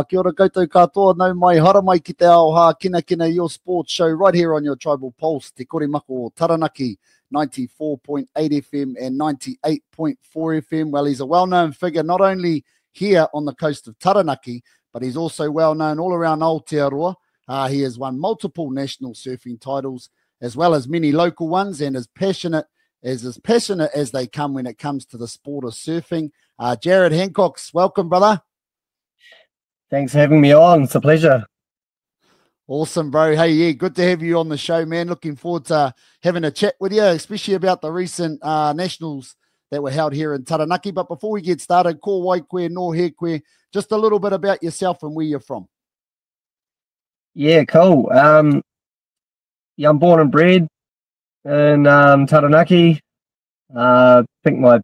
Kia ora koutou katoa, nau mai hara mai ki te ao Hākinakina, your sports show right here on your Tribal Pulse, te kore mako o Taranaki, 94.8 FM and 98.4 FM. Well, he's a well-known figure, not only here on the coast of Taranaki, but he's also well-known all around Aotearoa. He has won multiple national surfing titles, as well as many local ones, and as passionate as they come when it comes to the sport of surfing. Jared Hancox, welcome, brother. Thanks for having me on. It's a pleasure. Awesome, bro. Hey, yeah, good to have you on the show, man. Looking forward to having a chat with you, especially about the recent nationals that were held here in Taranaki. But before we get started, ko wai koe, no he koe, just a little bit about yourself and where you're from. Yeah, cool. Yeah, I'm born and bred in Taranaki. I think my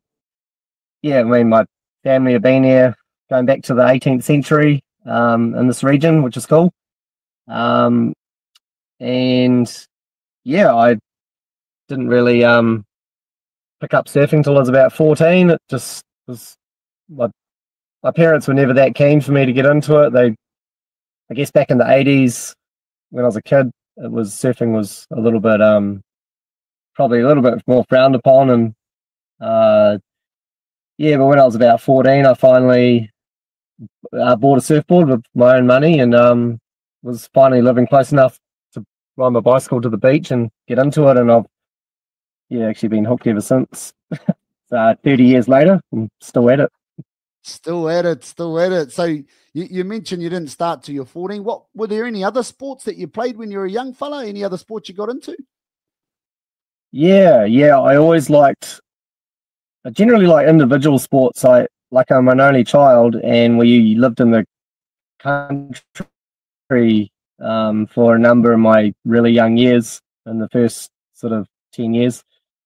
family have been here going back to the 18th century in this region, which is cool. And yeah, I didn't really pick up surfing till I was about 14. It just was my parents were never that keen for me to get into it. I guess back in the 80s when I was a kid, surfing was a little bit probably a little bit more frowned upon, and yeah, but when I was about 14, I finally bought a surfboard with my own money, and was finally living close enough to ride my bicycle to the beach and get into it, and I've actually been hooked ever since. 30 years later, I'm still at it. Still at it. So you mentioned you didn't start till you're 14. What were there any other sports that you played when you were a young fella? Any other sports you got into? Yeah. I generally like individual sports. I'm an only child, and we lived in the country for a number of my really young years, in the first sort of 10 years.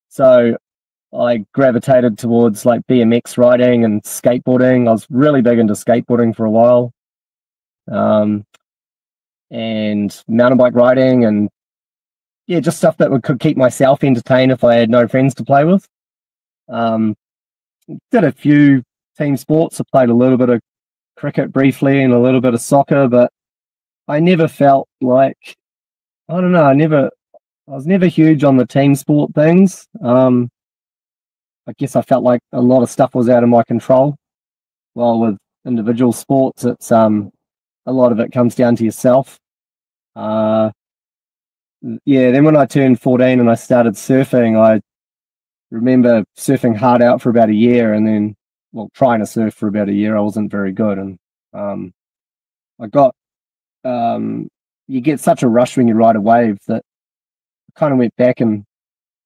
So I gravitated towards like BMX riding and skateboarding. I was really big into skateboarding for a while, and mountain bike riding, and just stuff that could keep myself entertained if I had no friends to play with. Did a few team sports. I played a little bit of cricket briefly and a little bit of soccer, but I never felt like, I don't know, I was never huge on the team sport things. I guess I felt like a lot of stuff was out of my control. While with individual sports, it's a lot of it comes down to yourself. Then when I turned 14 and I started surfing, I remember surfing hard out for about a year, and then, trying to surf for about a year. I wasn't very good, and you get such a rush when you ride a wave that I kind of went back and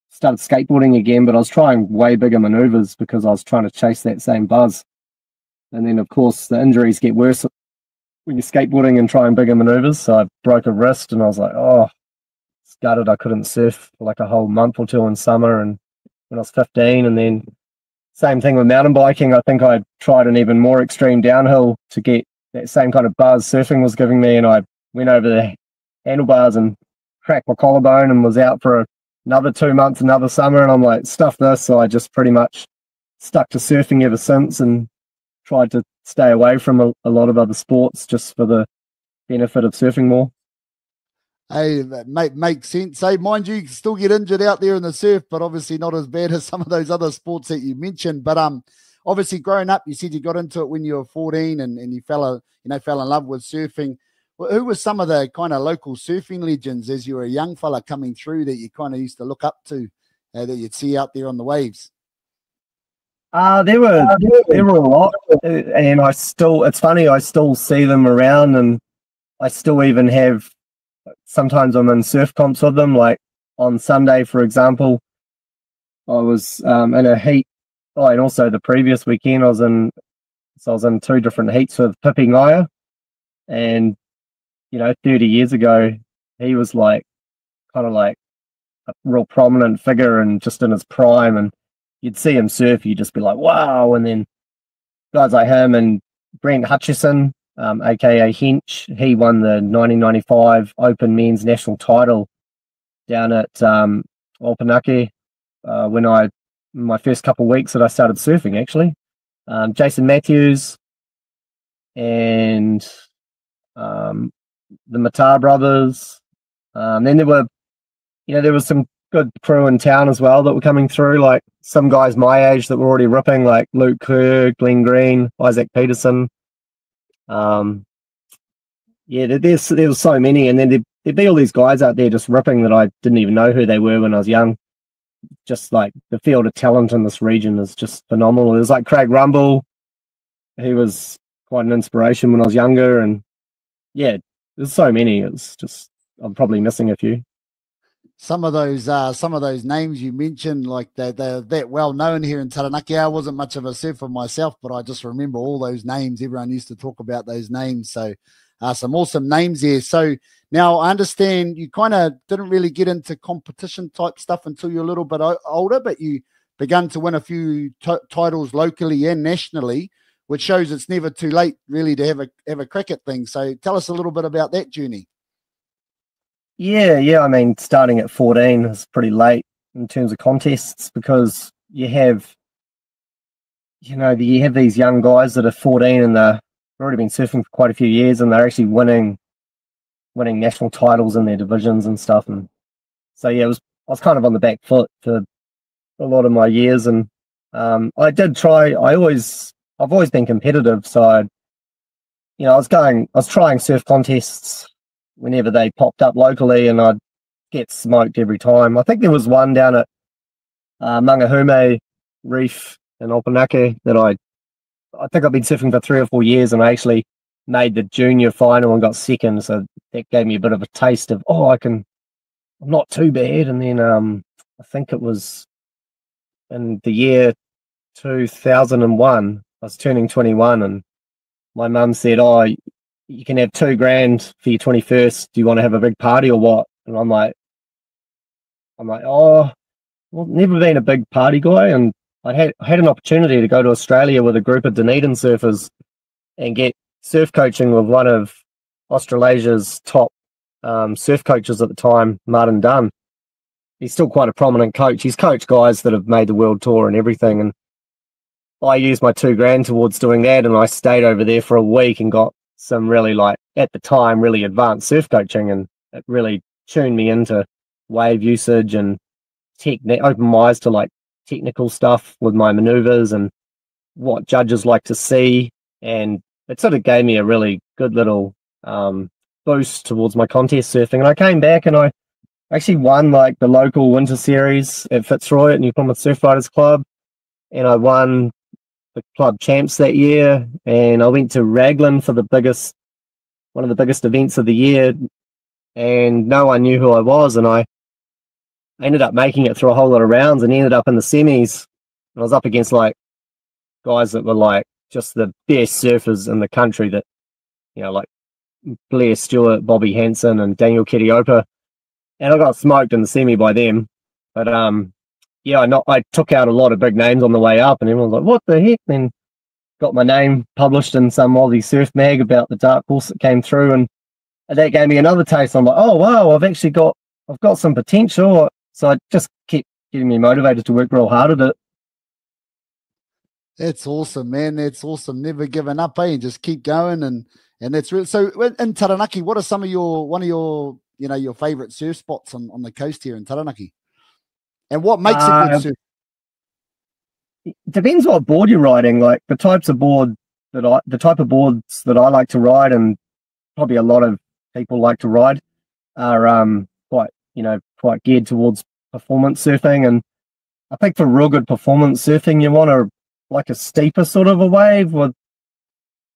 started skateboarding again, but I was trying way bigger maneuvers because I was trying to chase that same buzz. And then, of course, the injuries get worse when you're skateboarding and trying bigger maneuvers. So I broke a wrist, and I was like, gutted. I couldn't surf for like a whole month or two in summer, and when I was 15. And then same thing with mountain biking. I think I tried an even more extreme downhill to get that same kind of buzz surfing was giving me, and I went over the handlebars and cracked my collarbone and was out for another 2 months, another summer, and I'm like, stuff this. So I just pretty much stuck to surfing ever since, and tried to stay away from a lot of other sports just for the benefit of surfing more. Hey, that makes sense. Hey, mind you, still get injured out there in the surf, but obviously not as bad as some of those other sports that you mentioned. But obviously growing up, you said you got into it when you were 14, and you fell in love with surfing. Who were some of the kind of local surfing legends as you were a young fella coming through that you kind of used to look up to, that you'd see out there on the waves? There were a lot, and it's funny, I still see them around, and I still even have. Sometimes I'm in surf comps with them. Like on Sunday, for example, I was in a heat. Oh, and also the previous weekend I was in 2 different heats with Pippi Ngaya, and 30 years ago he was like kind of like a real prominent figure and just in his prime, and you'd see him surf, you'd just be like, wow. And then guys like him and Brent Hutchison, aka Hench, he won the 1995 Open Men's National title down at Aotearoa when my first couple of weeks that I started surfing, actually. Jason Matthews, and the Matar brothers. Then there was some good crew in town as well that were coming through, like some guys my age that were already ripping, like Luke Kerr, Glenn Green, Isaac Peterson. There was so many, and then there'd be all these guys out there just ripping that I didn't even know who they were when I was young. Just like the field of talent in this region is just phenomenal. There's like Craig Rumble, he was quite an inspiration when I was younger, and yeah, there's so many. It's just I'm probably missing a few. Some of those names you mentioned, like they're that well known here in Taranaki. I wasn't much of a surfer myself, but I just remember all those names. Everyone used to talk about those names. So some awesome names there. So now I understand you kind of didn't really get into competition type stuff until you're a little bit older, but you began to win a few titles locally and nationally, which shows it's never too late really to have a crack at things. So tell us a little bit about that journey. Yeah. I mean, starting at 14 is pretty late in terms of contests, because you have these young guys that are 14 and they've already been surfing for quite a few years, and they're actually winning national titles in their divisions and stuff. And so yeah, I was kind of on the back foot for a lot of my years, and I did try. I've always been competitive, so I was trying surf contests whenever they popped up locally, and I'd get smoked every time. I think there was one down at Mangahume Reef in Aotearoa that I think I've been surfing for 3 or 4 years, and I actually made the junior final and got second. So that gave me a bit of a taste of, I'm not too bad. And then I think it was in the year 2001, I was turning 21, and my mum said, you can have $2,000 for your 21st. Do you want to have a big party or what? And I'm like, well, never been a big party guy. And I had an opportunity to go to Australia with a group of Dunedin surfers and get surf coaching with one of Australasia's top surf coaches at the time, Martin Dunn. He's still quite a prominent coach. He's coached guys that have made the world tour and everything. And I used my $2,000 towards doing that, and I stayed over there for a week and got some really, like, at the time, really advanced surf coaching, and it really tuned me into wave usage and opened my eyes to like technical stuff with my maneuvers and what judges like to see, and it sort of gave me a really good little boost towards my contest surfing. And I came back and I actually won like the local winter series at Fitzroy at New Plymouth Surf Riders Club, and I won the club champs that year, and I went to Raglan for one of the biggest events of the year, and no one knew who I was, and I ended up making it through a whole lot of rounds and ended up in the semis. And I was up against like guys that were like just the best surfers in the country, that like Blair Stewart, Bobby Hansen, and Daniel Ketiopa, and I got smoked in the semi by them. But I took out a lot of big names on the way up, and everyone was like, what the heck? Then got my name published in some Aussie surf mag about the dark horse that came through, and that gave me another taste. I'm like, oh wow, I've got some potential. So I just kept getting me motivated to work real hard at it. That's awesome, man. That's awesome. Never giving up, eh? And just keep going, and that's real. So in Taranaki, what are some of your your favorite surf spots on the coast here in Taranaki? And what makes a good surf? It depends what board you're riding. Like the type of boards that I like to ride, and probably a lot of people like to ride, are quite geared towards performance surfing. And I think for real good performance surfing, you want a steeper sort of a wave with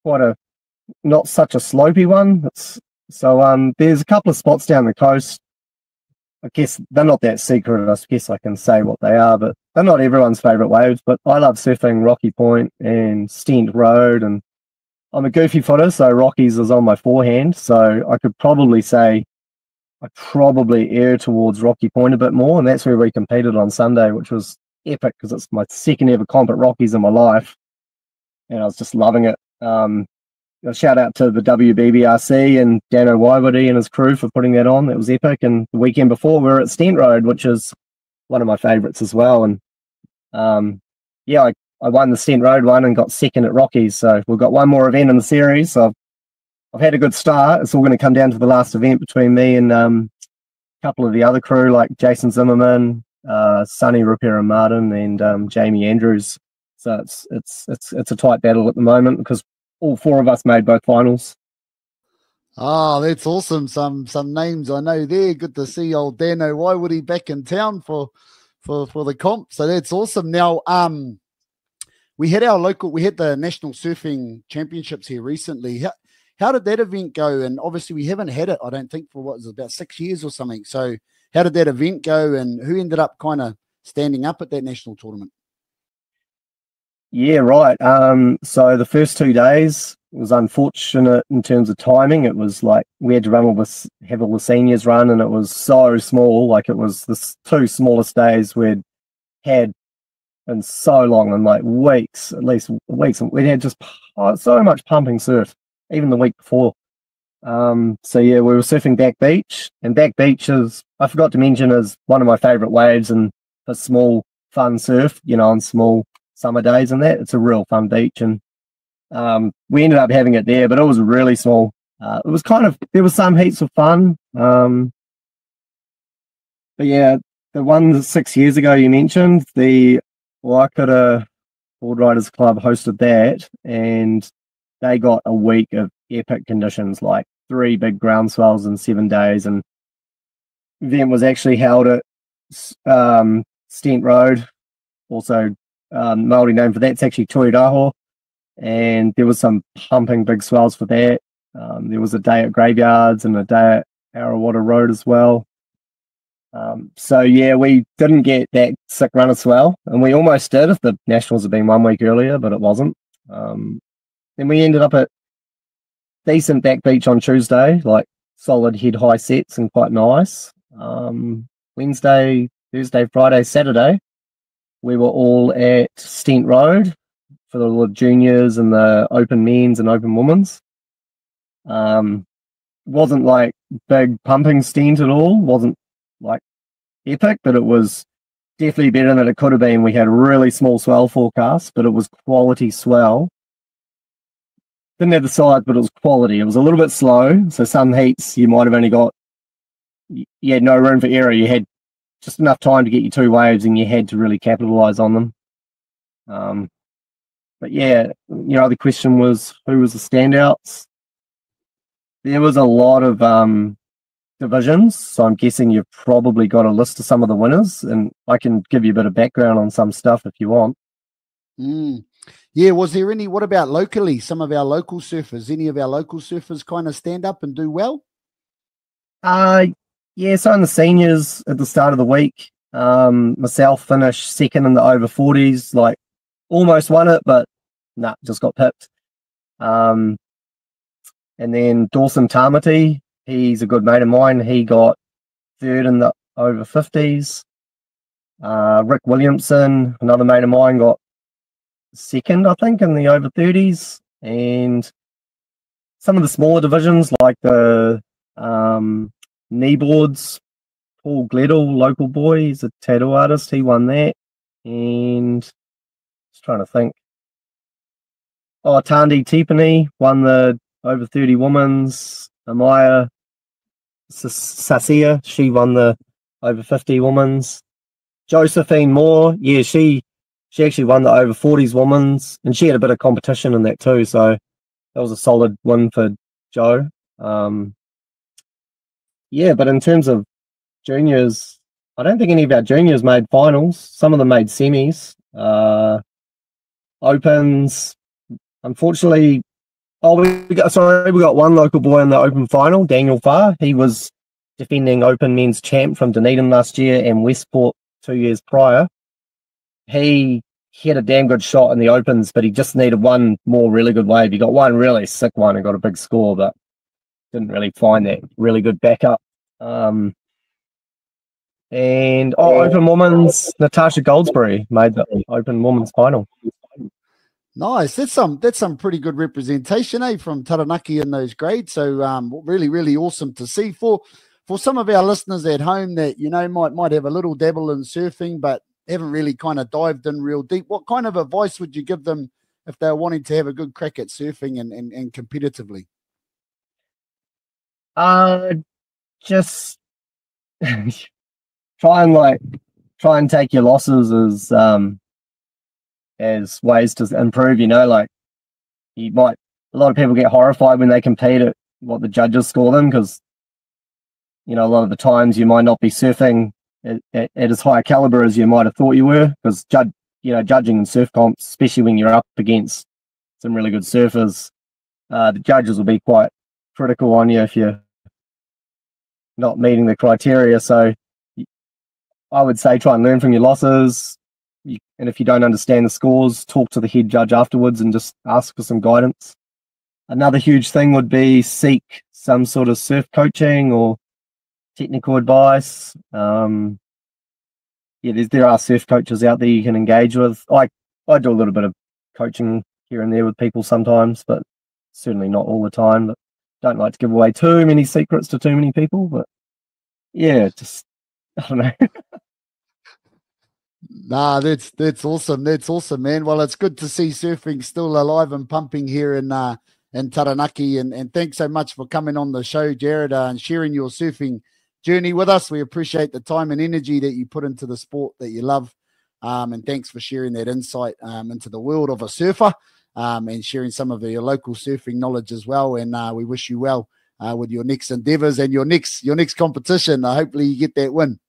quite a not such a slopey one. So there's a couple of spots down the coast. I guess they're not that secret. I guess I can say what they are, but they're not everyone's favourite waves. But I love surfing Rocky Point and Stent Road, and I'm a goofy footer, so Rockies is on my forehand. So I could probably say I probably err towards Rocky Point a bit more, and that's where we competed on Sunday, which was epic because it's my second ever comp at Rockies in my life, and I was just loving it. A shout out to the WBBRC and Dano Waiwadi and his crew for putting that on. That was epic. And the weekend before, we were at Stent Road, which is one of my favourites as well. And I won the Stent Road one and got second at Rockies. So we've got one more event in the series. So I've had a good start. It's all going to come down to the last event between me and a couple of the other crew, like Jason Zimmerman, Sonny Rupert Martin, and Jamie Andrews. So it's a tight battle at the moment because all four of us made both finals. Ah, that's awesome. Some names I know there. Good to see old Dano. Why would he back in town for the comp? So that's awesome. Now, we had the National Surfing Championships here recently. How did that event go? And obviously we haven't had it, I don't think, for what was it, about 6 years or something. So how did that event go, and who ended up kind of standing up at that national tournament? Yeah, right. So the first 2 days was unfortunate in terms of timing. It was like we had to have all the seniors run, and it was so small. Like it was the two smallest days we'd had in so long, in like weeks, at least weeks. We had just so much pumping surf, even the week before. So yeah, we were surfing Back Beach, and Back Beach is, I forgot to mention, is one of my favorite waves, and for small fun surf, on small summer days and that. It's a real fun beach, and we ended up having it there, but it was really small. It was there was some heaps of fun. But yeah, the one 6 years ago you mentioned, the Waikato Board Riders Club hosted that, and they got a week of epic conditions, like 3 big ground swells in 7 days, and the event was actually held at Stent Road, also Māori name for that's actually Tuiraho, and there was some pumping big swells for that. There was a day at Graveyards and a day at Aotearoa Road as well. So yeah, we didn't get that sick run of swell, and we almost did if the Nationals had been 1 week earlier, but it wasn't. Then we ended up at decent Back Beach on Tuesday, like solid head high sets and quite nice. Wednesday, Thursday, Friday, Saturday, we were all at Stent Road for the juniors and the open men's and open women's. Wasn't like big pumping stent at all, wasn't like epic, but it was definitely better than it could have been. We had a really small swell forecast, but it was quality swell. Didn't have the size, but it was quality. It was a little bit slow, so some heats you might have only got, you had no room for error. You had just enough time to get your 2 waves, and you had to really capitalize on them. But yeah, the question was, who was the standouts? There was a lot of divisions, so I'm guessing you've probably got a list of some of the winners, and I can give you a bit of background on some stuff if you want. Yeah, was there any, what about locally, some of our local surfers, any of our local surfers kind of stand up and do well? Yeah, so in the seniors at the start of the week, myself finished second in the over 40s, like almost won it, but just got pipped. And then Dawson Tamati, he's a good mate of mine. He got third in the over 50s. Rick Williamson, another mate of mine, got second, I think, in the over 30s. And some of the smaller divisions, like the kneeboards, Paul Gledel, local boy, he's a tattoo artist, he won that. And just trying to think. Tandi Tipani won the over 30 women's. Amaya Sasia, she won the over 50 women's. Josephine Moore, yeah, she actually won the over 40s women's, and she had a bit of competition in that too, so that was a solid win for Jo. Yeah, but in terms of juniors, I don't think any of our juniors made finals. Some of them made semis. Opens, unfortunately. We got one local boy in the open final, Daniel Farr. He was defending open men's champ from Dunedin last year and Westport 2 years prior. He had a damn good shot in the opens, but he just needed one more really good wave. He got one really sick one and got a big score, but didn't really find that really good backup. Open women's, Natasha Goldsberry made the open women's final. Nice. That's some pretty good representation, from Taranaki in those grades. So really, really awesome to see. For some of our listeners at home that, might have a little dabble in surfing, but haven't really kind of dived in real deep, what kind of advice would you give them if they're wanting to have a good crack at surfing and competitively? Just try and take your losses as ways to improve. Like a lot of people get horrified when they compete at what the judges score them, because a lot of the times you might not be surfing at as high a caliber as you might have thought you were, because judging in surf comps, especially when you're up against some really good surfers, the judges will be quite critical on you if you're not meeting the criteria. So I would say try and learn from your losses, and if you don't understand the scores, talk to the head judge afterwards and just ask for some guidance. Another huge thing would be seek some sort of surf coaching or technical advice. There are surf coaches out there you can engage with. I do a little bit of coaching here and there with people sometimes, but certainly not all the time. But don't like to give away too many secrets to too many people. But yeah, just I don't know. Nah, that's awesome. That's awesome, man. Well, it's good to see surfing still alive and pumping here in Taranaki. And thanks so much for coming on the show, Jared, and sharing your surfing journey with us. We appreciate the time and energy that you put into the sport that you love. And thanks for sharing that insight into the world of a surfer, and sharing some of your local surfing knowledge as well. And we wish you well with your next endeavors and your next competition. Hopefully you get that win.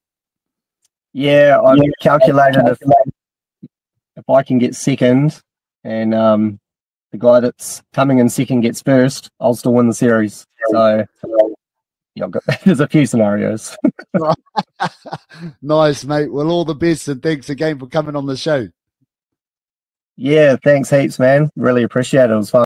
Yeah, I've calculated if I can get second and the guy that's coming in second gets first, I'll still win the series. So yeah, there's a few scenarios. Nice, mate. Well, all the best, and thanks again for coming on the show. Yeah, thanks heaps, man. Really appreciate it. It was fun.